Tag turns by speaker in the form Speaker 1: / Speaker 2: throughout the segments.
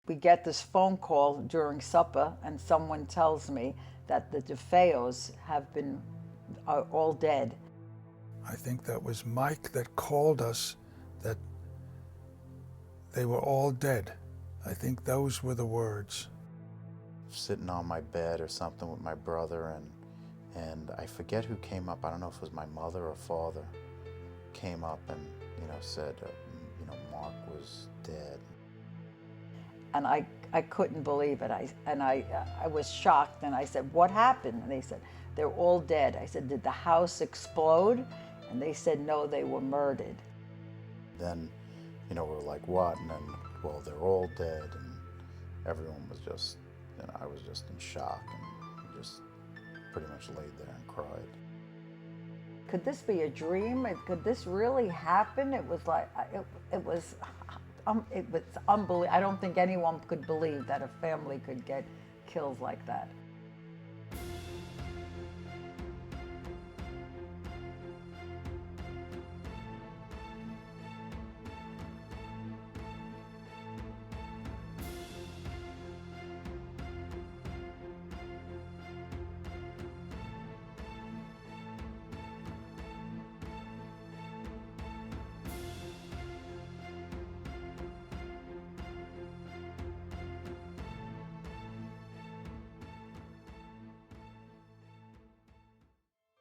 Speaker 1: We get this phone call during supper, and someone tells me that the DeFeos are all dead.
Speaker 2: I think that was Mike that called us that they were all dead. I think those were the words.
Speaker 3: Sitting on my bed or something with my brother, and I forget who came up. I don't know if it was my mother or father came up and said, Marc was dead.
Speaker 1: And I couldn't believe it. I was shocked, and I said, "What happened?" And they said, "They're all dead." I said, "Did the house explode?" And they said, "No, they were murdered."
Speaker 3: Then, we're like, "What?" And then, well, they're all dead, and everyone was just, I was just in shock and just pretty much laid there and cried.
Speaker 1: Could this be a dream? Could this really happen? It was like, it was unbelievable. I don't think anyone could believe that a family could get killed like that.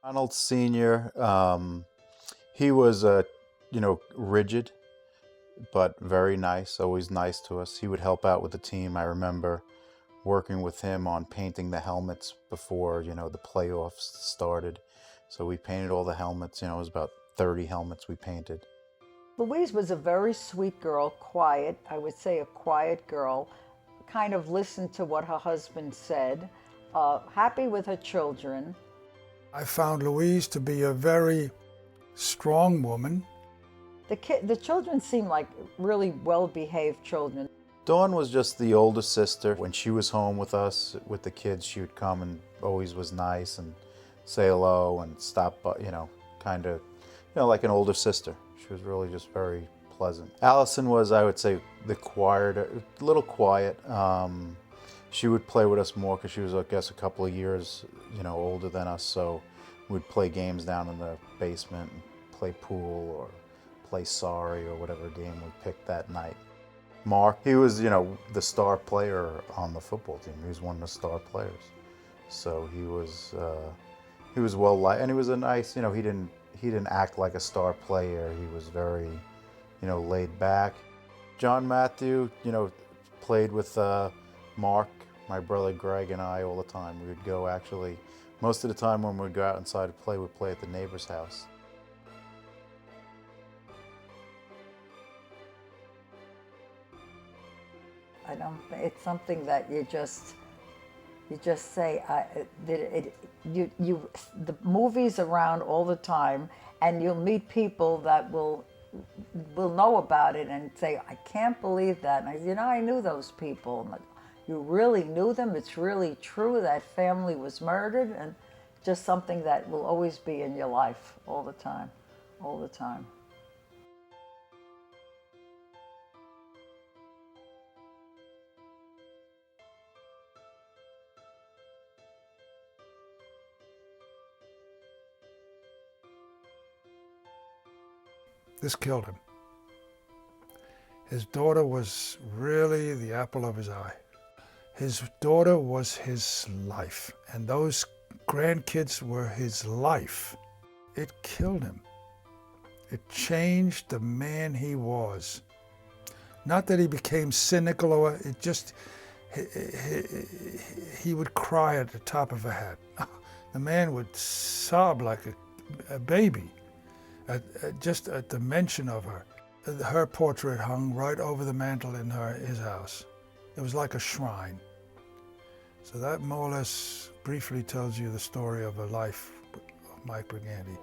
Speaker 3: Ronald Sr., he was, rigid, but very nice, always nice to us. He would help out with the team. I remember working with him on painting the helmets before, the playoffs started. So we painted all the helmets, it was about 30 helmets we painted.
Speaker 1: Louise was a very sweet girl, quiet, I would say a quiet girl, kind of listened to what her husband said, happy with her children.
Speaker 2: I found Louise to be a very strong woman.
Speaker 1: The children seemed like really well-behaved children.
Speaker 3: Dawn was just the older sister. When she was home with us, with the kids, she would come and always was nice and say hello and stop, kind of, like an older sister. She was really just very pleasant. Allison was, I would say, the quieter, a little quiet. She would play with us more because she was, I guess, a couple of years, older than us. So we'd play games down in the basement and play pool or play Sorry or whatever game we picked that night. Marc, he was, the star player on the football team. He was one of the star players. So he was well liked, and he was a nice, he didn't act like a star player. He was very, laid back. John Matthew, played with Marc, my brother Greg, and I all the time. We would go, actually, most of the time when we'd go out inside to play, we'd play at the neighbor's house.
Speaker 1: It's something that you just say, the movie's around all the time, and you'll meet people that will know about it and say, "I can't believe that." And I knew those people. And you really knew them? It's really true that family was murdered? And just something that will always be in your life all the time, all the time.
Speaker 2: This killed him. His daughter was really the apple of his eye. His daughter was his life, and those grandkids were his life. It killed him. It changed the man he was. Not that he became cynical, or it just, he would cry at the top of a hat. The man would sob like a baby. Just at the mention of her. Her portrait hung right over the mantel in his house. It was like a shrine. So that more or less briefly tells you the story of a life of Mike Brigante.